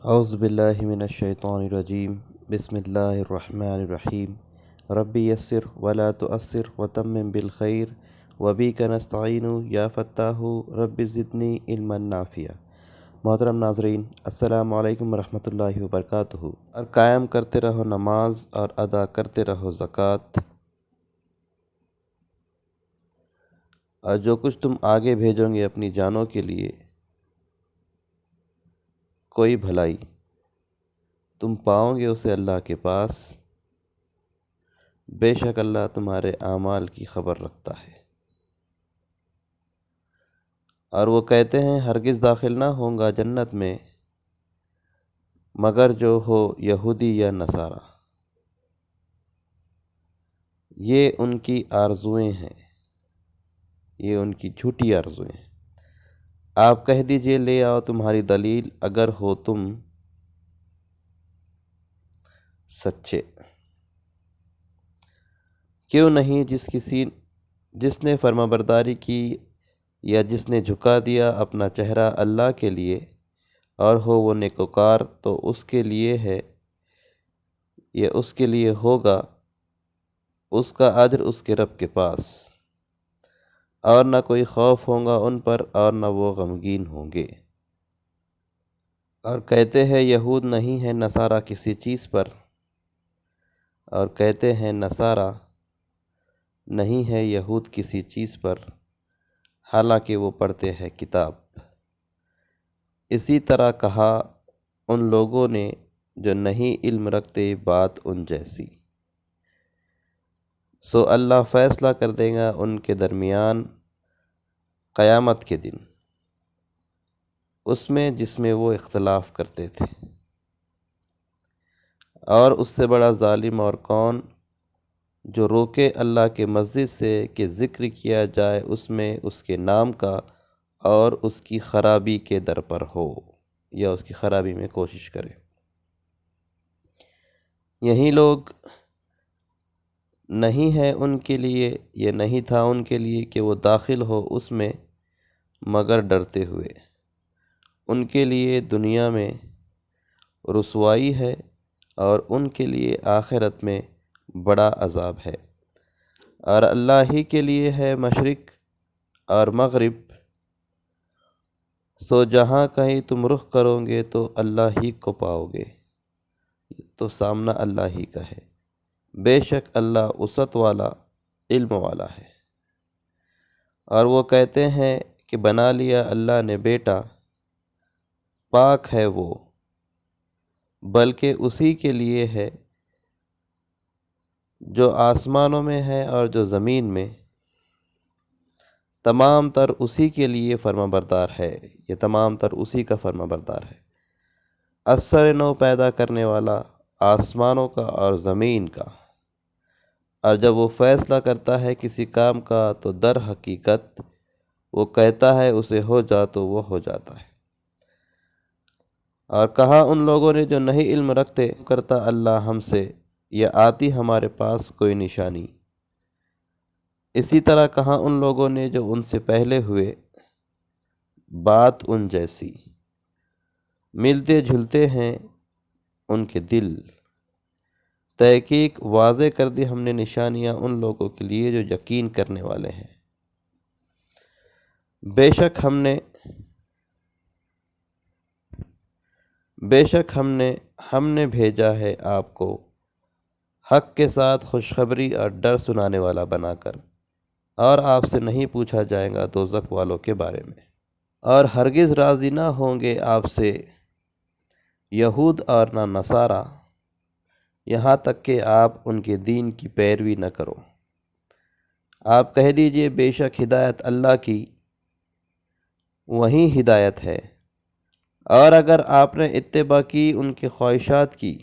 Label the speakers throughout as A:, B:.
A: اعوذ باللہ من الشیطان الرجیم بسم اللہ الرحمن الرحیم ربی یسر ولا تؤثر وتمم بالخیر وبک نستعین یا فتاح رب زدنی علما نافعا۔ محترم ناظرین، السلام علیکم ورحمۃ اللہ وبرکاتہ۔ اور قائم کرتے رہو نماز اور ادا کرتے رہو زکوٰۃ، اور جو کچھ تم آگے بھیجو گے اپنی جانوں کے لیے کوئی بھلائی تم پاؤ گے اسے اللہ کے پاس، بے شک اللہ تمہارے اعمال کی خبر رکھتا ہے۔ اور وہ کہتے ہیں ہرگز داخل نہ ہوں گا جنت میں مگر جو ہو یہودی یا نصارہ۔ یہ ان کی آرزوئیں ہیں، یہ ان کی جھوٹی آرزوئیں ہیں۔ آپ کہہ دیجئے لے آؤ تمہاری دلیل اگر ہو تم سچے۔ کیوں نہیں جس نے فرمانبرداری کی یا جس نے جھکا دیا اپنا چہرہ اللہ کے لیے اور ہو وہ نیکوکار، تو اس کے لیے ہے یا اس کے لیے ہوگا اس کا اجر اس کے رب کے پاس، اور نہ کوئی خوف ہوگا ان پر اور نہ وہ غمگین ہوں گے۔ اور کہتے ہیں یہود نہیں ہے نصارہ کسی چیز پر، اور کہتے ہیں نصارہ نہیں ہے یہود کسی چیز پر، حالانکہ وہ پڑھتے ہیں کتاب۔ اسی طرح کہا ان لوگوں نے جو نہیں علم رکھتے بات ان جیسی، سو اللہ فیصلہ کر دے گا ان کے درمیان قیامت کے دن اس میں جس میں وہ اختلاف کرتے تھے۔ اور اس سے بڑا ظالم اور کون جو روکے اللہ کے مسجد سے کہ ذکر کیا جائے اس میں اس کے نام کا اور اس کی خرابی کے در پر ہو، یا اس کی خرابی میں کوشش کرے۔ یہی لوگ نہیں ہے ان کے لیے، یہ نہیں تھا ان کے لیے کہ وہ داخل ہو اس میں مگر ڈرتے ہوئے۔ ان کے لیے دنیا میں رسوائی ہے اور ان کے لیے آخرت میں بڑا عذاب ہے۔ اور اللہ ہی کے لیے ہے مشرق اور مغرب، سو جہاں کہیں تم رخ کرو گے تو اللہ ہی کو پاؤ گے، تو سامنا اللہ ہی کا ہے۔ بے شک اللہ وسعت والا علم والا ہے۔ اور وہ کہتے ہیں کہ بنا لیا اللہ نے بیٹا، پاک ہے وہ، بلکہ اسی کے لیے ہے جو آسمانوں میں ہے اور جو زمین میں، تمام تر اسی کے لیے فرما بردار ہے، یہ تمام تر اسی کا فرما بردار ہے۔ اثر نو پیدا کرنے والا آسمانوں کا اور زمین کا، اور جب وہ فیصلہ کرتا ہے کسی کام کا تو در حقیقت وہ کہتا ہے اسے ہو جا تو وہ ہو جاتا ہے۔ اور کہا ان لوگوں نے جو نہیں علم رکھتے کرتا اللہ ہم سے یا آتی ہمارے پاس کوئی نشانی۔ اسی طرح کہا ان لوگوں نے جو ان سے پہلے ہوئے بات ان جیسی، ملتے جھلتے ہیں ان کے دل۔ تحقیق واضح کر دی ہم نے نشانیاں ان لوگوں کے لیے جو یقین کرنے والے ہیں۔ بے شک ہم نے بھیجا ہے آپ کو حق کے ساتھ خوشخبری اور ڈر سنانے والا بنا کر، اور آپ سے نہیں پوچھا جائے گا دوزخ والوں کے بارے میں۔ اور ہرگز راضی نہ ہوں گے آپ سے یہود اور نہ نصارہ، یہاں تک کہ آپ ان کے دین کی پیروی نہ کرو۔ آپ کہہ دیجئے بے شک ہدایت اللہ کی، وہی ہدایت ہے، اور اگر آپ نے اتباع کی ان کے خواہشات کی،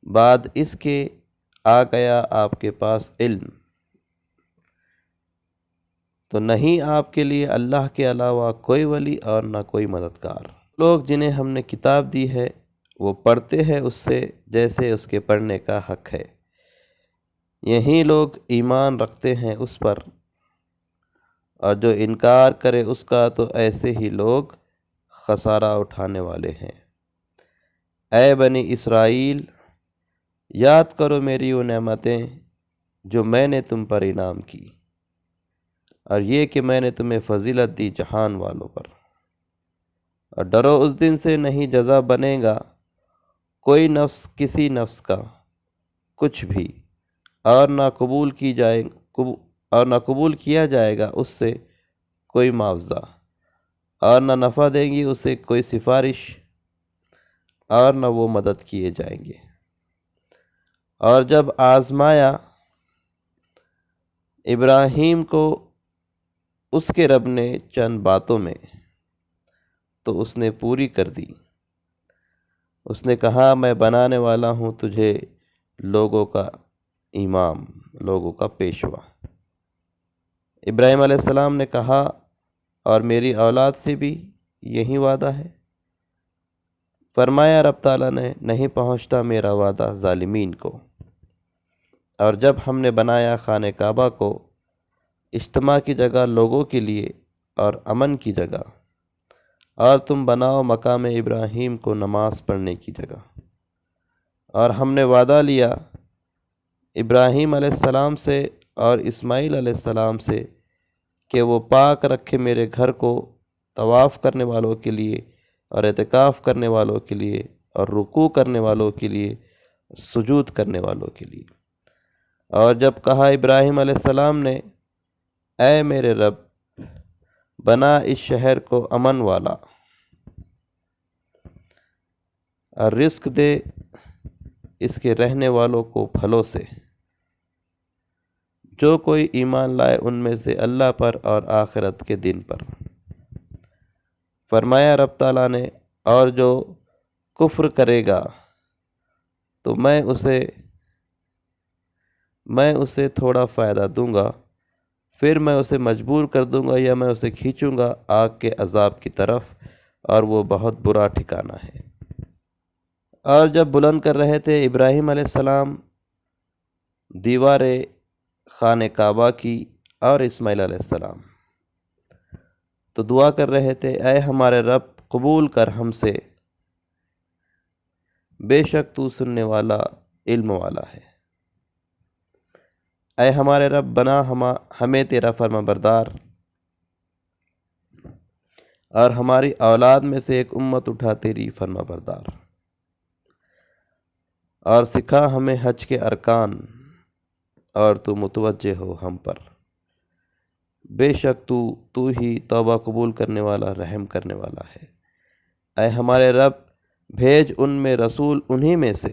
A: بعد اس کے آ گیا آپ کے پاس علم، تو نہیں آپ کے لیے اللہ کے علاوہ کوئی ولی اور نہ کوئی مددگار۔ لوگ جنہیں ہم نے کتاب دی ہے وہ پڑھتے ہیں اس سے جیسے اس کے پڑھنے کا حق ہے، یہی لوگ ایمان رکھتے ہیں اس پر، اور جو انکار کرے اس کا تو ایسے ہی لوگ خسارہ اٹھانے والے ہیں۔ اے بنی اسرائیل، یاد کرو میری وہ نعمتیں جو میں نے تم پر انعام کی، اور یہ کہ میں نے تمہیں فضیلت دی جہان والوں پر۔ اور ڈرو اس دن سے، نہیں جزا بنے گا کوئی نفس کسی نفس کا کچھ بھی، اور نہ قبول کیا جائے گا اس سے کوئی معاوضہ، اور نہ نفع دیں گی اسے کوئی سفارش، اور نہ وہ مدد کیے جائیں گے۔ اور جب آزمایا ابراہیم کو اس کے رب نے چند باتوں میں، تو اس نے پوری کر دی۔ اس نے کہا، میں بنانے والا ہوں تجھے لوگوں کا امام، لوگوں کا پیشوا۔ ابراہیم علیہ السلام نے کہا، اور میری اولاد سے بھی یہی وعدہ ہے؟ فرمایا رب تعالیٰ نے، نہیں پہنچتا میرا وعدہ ظالمین کو۔ اور جب ہم نے بنایا خانہ کعبہ کو اجتماع کی جگہ لوگوں کے لیے اور امن کی جگہ، اور تم بناؤ مقام ابراہیم کو نماز پڑھنے کی جگہ، اور ہم نے وعدہ لیا ابراہیم علیہ السلام سے اور اسماعیل علیہ السلام سے کہ وہ پاک رکھے میرے گھر کو طواف کرنے والوں کے لیے اور اعتکاف کرنے والوں کے لیے اور رکوع کرنے والوں کے لیے، سجود کرنے والوں کے لیے۔ اور جب کہا ابراہیم علیہ السلام نے، اے میرے رب، بنا اس شہر کو امن والا، اور رزق دے اس کے رہنے والوں کو پھلوں سے، جو کوئی ایمان لائے ان میں سے اللہ پر اور آخرت کے دن پر۔ فرمایا رب تعالیٰ نے، اور جو کفر کرے گا تو میں اسے تھوڑا فائدہ دوں گا، پھر میں اسے مجبور کر دوں گا یا میں اسے کھینچوں گا آگ کے عذاب کی طرف، اور وہ بہت برا ٹھکانہ ہے۔ اور جب بلند کر رہے تھے ابراہیم علیہ السلام دیوار خانہ کعبہ کی اور اسماعیل علیہ السلام، تو دعا کر رہے تھے، اے ہمارے رب، قبول کر ہم سے، بے شک تو سننے والا، علم والا ہے۔ اے ہمارے رب، بنا ہمیں تیرا فرما بردار، اور ہماری اولاد میں سے ایک امت اٹھا تیری فرما بردار، اور سکھا ہمیں حج کے ارکان، اور تو متوجہ ہو ہم پر، بے شک تو ہی توبہ قبول کرنے والا، رحم کرنے والا ہے۔ اے ہمارے رب، بھیج ان میں رسول انہی میں سے،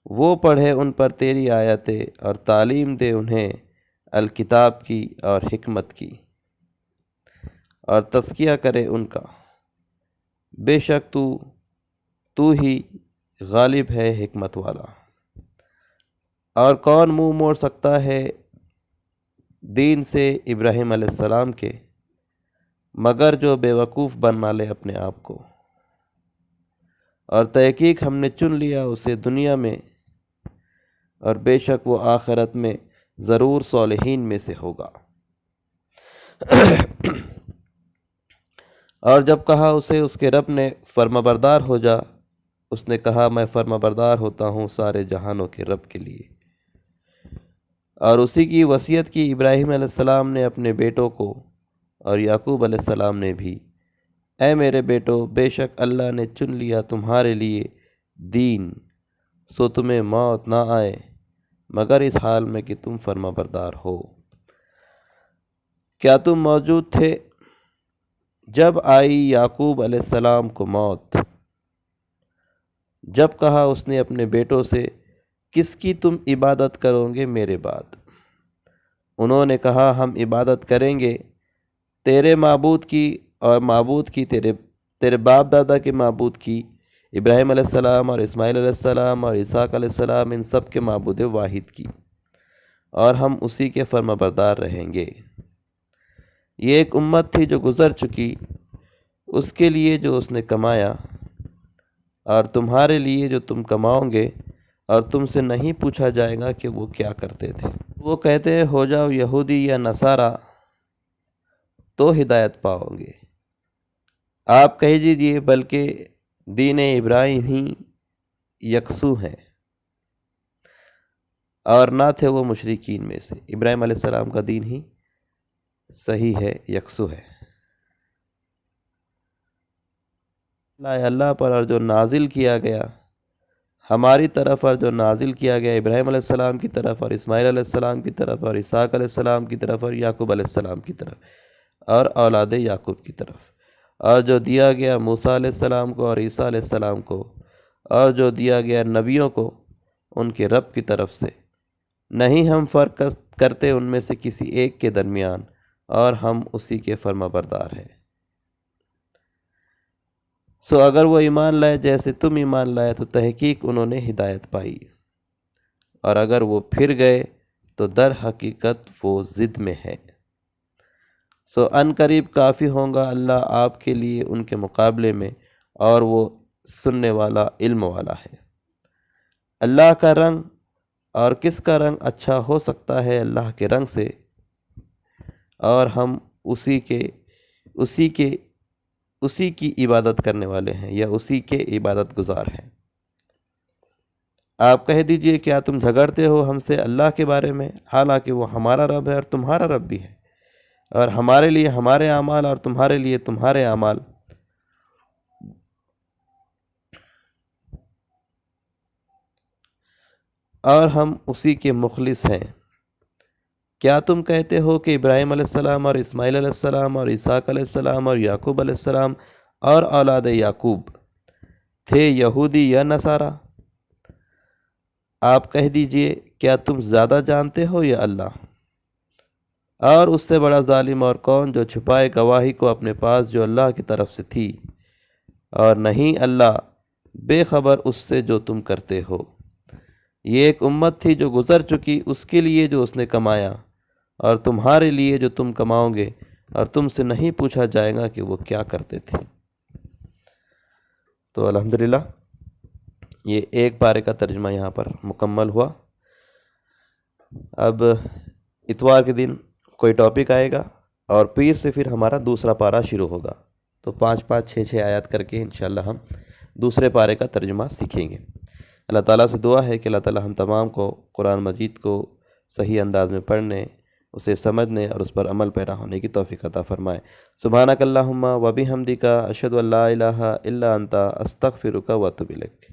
A: وہ پڑھے ان پر تیری آیتیں اور تعلیم دے انہیں الکتاب کی اور حکمت کی، اور تزکیہ کرے ان کا، بے شک تو ہی غالب ہے، حکمت والا۔ اور کون منہ موڑ سکتا ہے دین سے ابراہیم علیہ السلام کے، مگر جو بے وقوف بنا لے اپنے آپ کو۔ اور تحقیق ہم نے چن لیا اسے دنیا میں، اور بے شک وہ آخرت میں ضرور صالحین میں سے ہوگا۔ اور جب کہا اسے اس کے رب نے، فرما بردار ہو جا، اس نے کہا، میں فرما بردار ہوتا ہوں سارے جہانوں کے رب کے لیے۔ اور اسی کی وصیت کی ابراہیم علیہ السلام نے اپنے بیٹوں کو، اور یعقوب علیہ السلام نے بھی، اے میرے بیٹو، بے شک اللہ نے چن لیا تمہارے لیے دین، سو تمہیں موت نہ آئے مگر اس حال میں کہ تم فرما بردار ہو۔ کیا تم موجود تھے جب آئی یعقوب علیہ السلام کو موت؟ جب کہا اس نے اپنے بیٹوں سے، کس کی تم عبادت کرو گے میرے بعد؟ انہوں نے کہا، ہم عبادت کریں گے تیرے معبود کی، اور معبود کی تیرے باپ دادا کے معبود کی، ابراہیم علیہ السلام اور اسماعیل علیہ السلام اور اسحاق علیہ السلام، ان سب کے معبود واحد کی، اور ہم اسی کے فرما بردار رہیں گے۔ یہ ایک امت تھی جو گزر چکی، اس کے لیے جو اس نے کمایا، اور تمہارے لیے جو تم کماؤ گے، اور تم سے نہیں پوچھا جائے گا کہ وہ کیا کرتے تھے۔ وہ کہتے ہیں، ہو جاؤ یہودی یا نصارہ تو ہدایت پاؤ گے۔ آپ کہہ دیجئے، بلکہ دین ابراہیم ہی یکسو ہیں اور نہ تھے وہ مشرکین میں سے۔ ابراہیم علیہ السلام کا دین ہی صحیح ہے، یکسو ہے۔ اللہ پر اور جو نازل کیا گیا ہماری طرف، اور جو نازل کیا گیا ابراہیم علیہ السلام کی طرف اور اسماعیل علیہ السلام کی طرف اور اسحاق علیہ السلام کی طرف اور یعقوب علیہ السلام کی طرف اور اولاد یعقوب کی طرف، اور جو دیا گیا موسیٰ علیہ السلام کو اور عیسیٰ علیہ السلام کو، اور جو دیا گیا نبیوں کو ان کے رب کی طرف سے، نہیں ہم فرق کرتے ان میں سے کسی ایک کے درمیان، اور ہم اسی کے فرما بردار ہیں۔ سو اگر وہ ایمان لائے جیسے تم ایمان لائے تو تحقیق انہوں نے ہدایت پائی، اور اگر وہ پھر گئے تو در حقیقت وہ ضد میں ہے۔ سو ان قریب کافی ہوگا اللہ آپ کے لیے ان کے مقابلے میں، اور وہ سننے والا، علم والا ہے۔ اللہ کا رنگ اور کس کا رنگ اچھا ہو سکتا ہے اللہ کے رنگ سے، اور ہم اسی کی عبادت کرنے والے ہیں یا اسی کے عبادت گزار ہیں۔ آپ کہہ دیجئے کیا تم جھگڑتے ہو ہم سے اللہ کے بارے میں، حالانکہ وہ ہمارا رب ہے اور تمہارا رب بھی ہے، اور ہمارے لیے ہمارے اعمال اور تمہارے لیے تمہارے اعمال، اور ہم اسی کے مخلص ہیں۔ کیا تم کہتے ہو کہ ابراہیم علیہ السلام اور اسماعیل علیہ السلام اور اسحاق علیہ السلام اور یعقوب علیہ السلام اور اولاد یعقوب تھے یہودی یا نصارہ؟ آپ کہہ دیجئے کیا تم زیادہ جانتے ہو یا اللہ؟ اور اس سے بڑا ظالم اور کون جو چھپائے گواہی کو اپنے پاس جو اللہ کی طرف سے تھی، اور نہیں اللہ بے خبر اس سے جو تم کرتے ہو۔ یہ ایک امت تھی جو گزر چکی، اس کے لیے جو اس نے کمایا، اور تمہارے لیے جو تم کماؤ گے، اور تم سے نہیں پوچھا جائے گا کہ وہ کیا کرتے تھے۔ تو الحمدللہ یہ ایک پارے کا ترجمہ یہاں پر مکمل ہوا۔ اب اتوار کے دن کوئی ٹاپک آئے گا اور پیر سے پھر ہمارا دوسرا پارہ شروع ہوگا، تو 5-5 6 آیات کر کے انشاءاللہ ہم دوسرے پارے کا ترجمہ سیکھیں گے۔ اللہ تعالیٰ سے دعا ہے کہ اللہ تعالیٰ ہم تمام کو قرآن مجید کو صحیح انداز میں پڑھنے، اسے سمجھنے اور اس پر عمل پیرا ہونے کی توفیق عطا فرمائے۔ سبحانک اللہم و بحمدک، اشہد ان لا الہ الا انت، استغفرک و اتوب الیک۔